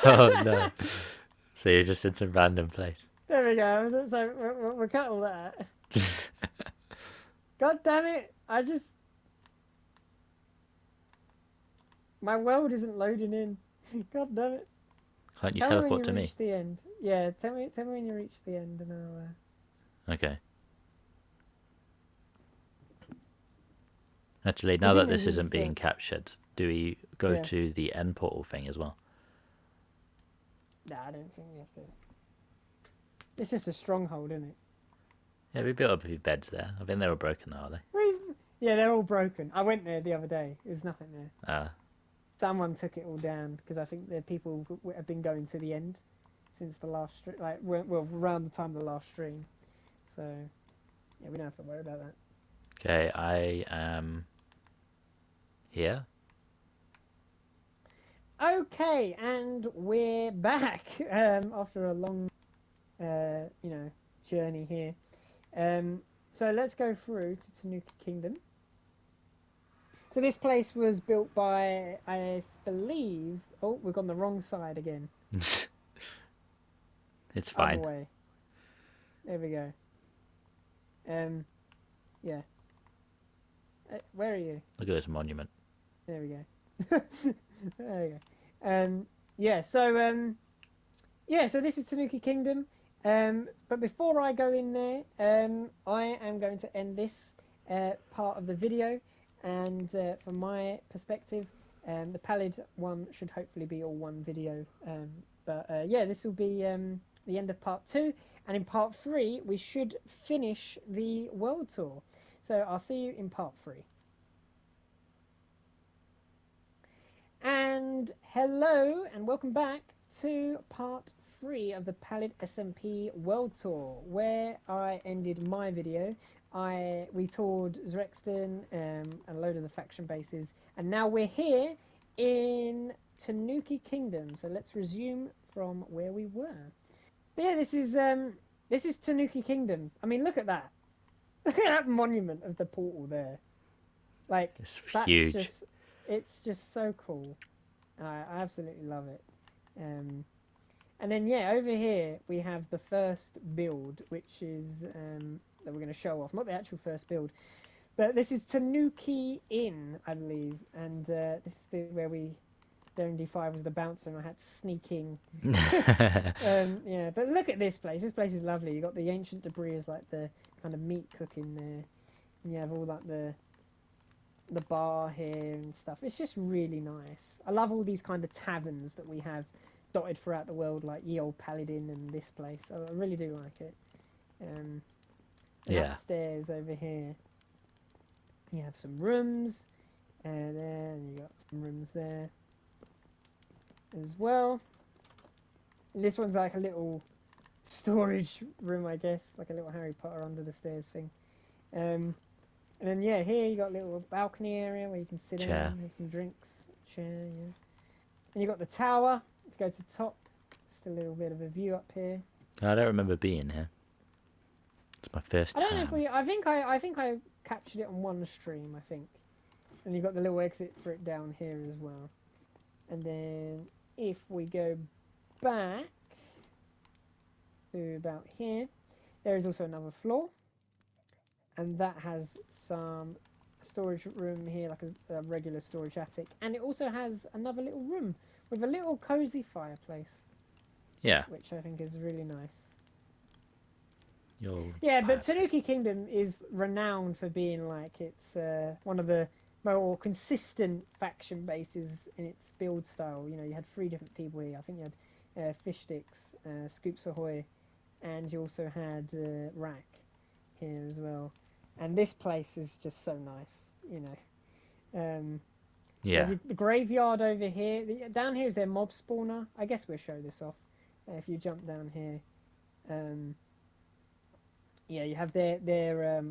Oh no. So you're just in some random place. There we go. So we'll cut all that. God damn it! My world isn't loading in. God damn it! Can't you Tell me when teleport you to me? reach the end. Yeah, tell me when you reach the end, and I'll. Okay. Actually, The now thing that this isn't is, being captured, do we go yeah. to the end portal thing as well? Nah, I don't think we have to. It's just a stronghold, isn't it? Yeah, we built up a few beds there. I think they were broken though, are they? Yeah, they're all broken. I went there the other day. There's nothing there. Uh, Someone took it all down because I think the people have been going to the end since the last stream, like well, around the time of the last stream. So yeah, we don't have to worry about that. okay, I am here. Okay, and we're back after a long, journey here. So let's go through to Tanuki Kingdom. So this place was built by, I believe. Oh, we've gone the wrong side again. It's Other fine. way. There we go. Yeah. Where are you? Look at this monument. There we go. There we go. Yeah. So this is Tanuki Kingdom. But before I go in there, I am going to end this part of the video. And from my perspective, the Pallid one should hopefully be all one video. But yeah, this will be the end of part 2. And in part 3, we should finish the world tour. So I'll see you in part 3. And hello and welcome back to part 3 of the Pallid SMP World Tour, where I ended my video. We toured Zrexton and a load of the faction bases, and now we're here in Tanuki Kingdom. So let's resume from where we were. But yeah, this is Tanuki Kingdom. I mean, look at that. Look at that monument of the portal there. Like, It's that's huge. it's just so cool. I absolutely love it. And then yeah, over here we have the first build, which is that we're going to show off. Not the actual first build, but this is Tanuki Inn, I believe, and this is where D5 was the bouncer, and I had to sneak in. Yeah, but look at this place. This place is lovely. You got the ancient debris as like the kind of meat cooking there, and you have all like the bar here and stuff. It's just really nice. I love all these kind of taverns that we have dotted throughout the world, like Ye Old Paladin and this place. I really do like it. And Yeah. upstairs over here, you have some rooms, and then you got some rooms there as well. And this one's like a little storage room, I guess, like a little Harry Potter under the stairs thing. And then yeah, here you got a little balcony area where you can sit Chair. down, have some drinks, chair, yeah. And you got the tower. If you go to the top, just a little bit of a view up here. I don't remember being here. It's my first I don't know if time. I think I captured it on one stream, I think. And you got the little exit for it down here as well. And then if we go back to about here, there is also another floor. And that has some storage room here, like a regular storage attic. And it also has another little room with a little cozy fireplace. Yeah. Which I think is really nice. Your Yeah, but pipe. Tanuki Kingdom is renowned for being like it's one of the more consistent faction bases in its build style. You know, you had 3 different people here. I think you had Fish Sticks, Scoops Ahoy, and you also had Rack here as well. And this place is just so nice, you know. Yeah. The graveyard over here. Down here is their mob spawner. I guess we'll show this off. If you jump down here. Yeah, you have their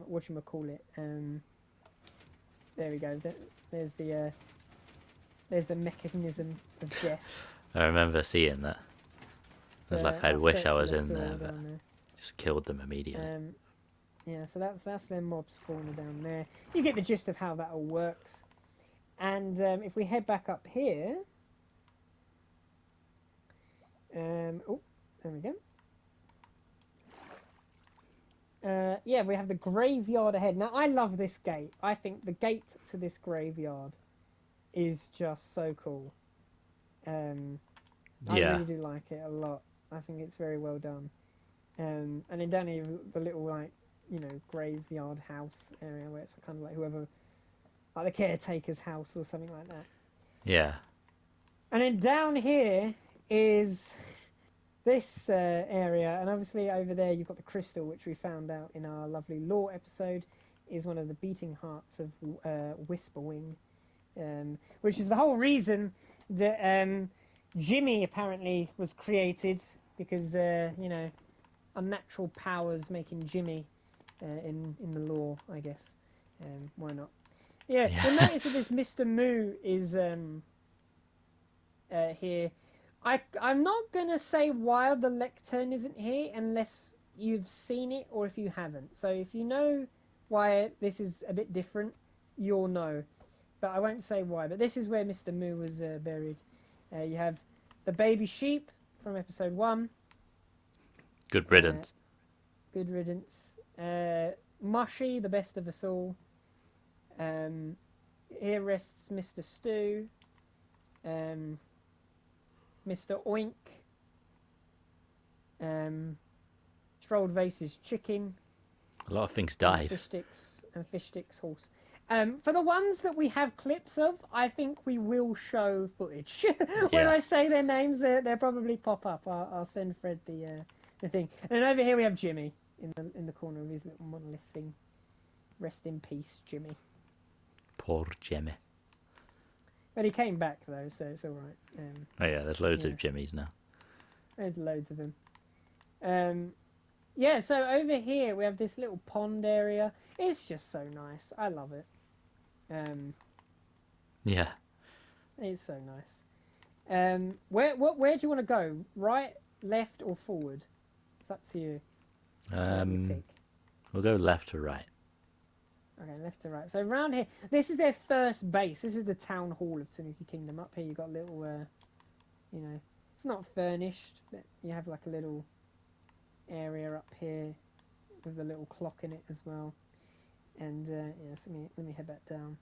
whatchamacallit. There we go. There's the mechanism of death. I remember seeing that. I was like, I That wish I was circular in there, saw but down there. just killed them immediately. Yeah, so that's their mob spawner down there. You get the gist of how that all works. And if we head back up here, oh, there we go. Yeah, we have the graveyard ahead. Now, I love this gate. I think the gate to this graveyard is just so cool. I really do like it a lot. I think it's very well done. And then down here, the little, like, you know, graveyard house area where it's kind of like whoever like the caretaker's house or something like that. Yeah. And then down here is this area, and obviously over there you've got the crystal, which we found out in our lovely lore episode is one of the beating hearts of Whisperwing, which is the whole reason that Jimmy apparently was created, because you know, unnatural powers making Jimmy in the lore, I guess. Why not? Yeah, you'll Yeah. notice that this Mr. Moo is here. I'm not gonna say why the lectern isn't here unless you've seen it or if you haven't. So if you know why this is a bit different, you'll know. But I won't say why. But this is where Mr. Moo was buried. You have the baby sheep from episode 1. Good Uh, riddance. good riddance. Mushy, the best of us all. Here rests Mr. Stew. Mr. Oink. Strolled Vase's chicken. A lot of things And died. Fishstick's horse. For the ones that we have clips of, I think we will show footage. When Yeah. I say their names, they'll probably pop up. I'll send Fred the thing. And over here we have Jimmy in the corner of his little monolith thing. Rest in peace, Jimmy. Poor Jimmy. But he came back though, so it's all right. Oh yeah, there's loads Yeah. of Jimmys now. There's loads of him. Yeah, so over here we have this little pond area. It's just so nice. I love it. Yeah. It's so nice. Where do you want to go? Right, left, or forward? It's up to you. You pick. We'll go left to right. Okay, left to right. So around here, this is their first base. This is the town hall of Tanuki Kingdom. Up here, you've got a little, you know, it's not furnished, but you have like a little area up here with a little clock in it as well. And yes, let me head back down.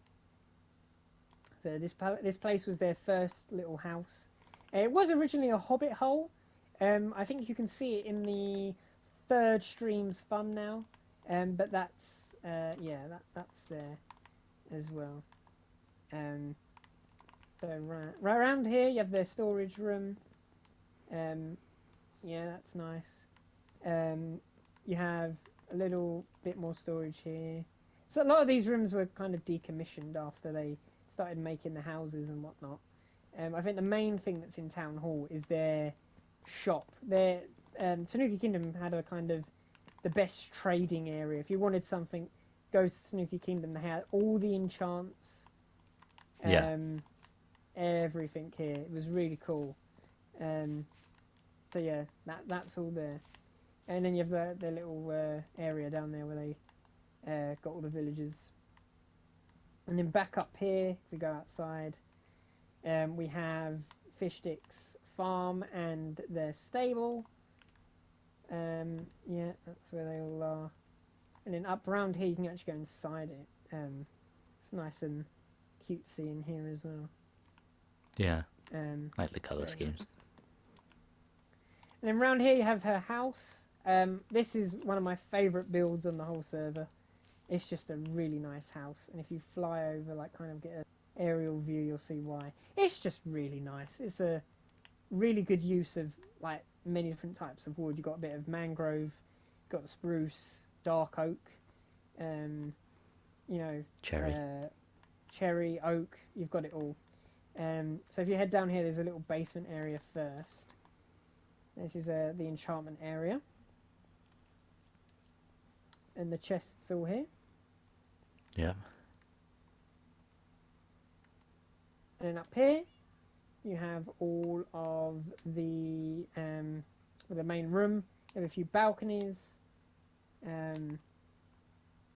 So this place was their first little house. It was originally a hobbit hole. I think you can see it in the third stream's fun now. But that's yeah, that's there as well. So right around here you have their storage room. Yeah, that's nice. You have a little bit more storage here. So a lot of these rooms were kind of decommissioned after they started making the houses and whatnot. I think the main thing that's in Town Hall is their shop. Their Tanuki Kingdom had a kind of the best trading area. If you wanted something, go to Tanuki Kingdom. They had all the enchants, Yeah. everything here. It was really cool. So yeah, that's all there. And then you have the little area down there where they got all the villagers. And then back up here, if we go outside, we have Fishstick's farm and their stable. Yeah, that's where they all are. And then up around here, you can actually go inside it. It's nice and cutesy in here as well. Yeah. Like the colour very schemes. nice. And then around here, you have her house. This is one of my favourite builds on the whole server. It's just a really nice house, and if you fly over, like kind of get an aerial view, you'll see why. It's just really nice. It's a really good use of like many different types of wood. You've got a bit of mangrove, got spruce, dark oak, you know, Cherry. cherry, oak. You've got it all. So if you head down here, there's a little basement area first. This is the enchantment area. And the chest's all here. Yeah. And then up here, you have all of the main room. You have a few balconies.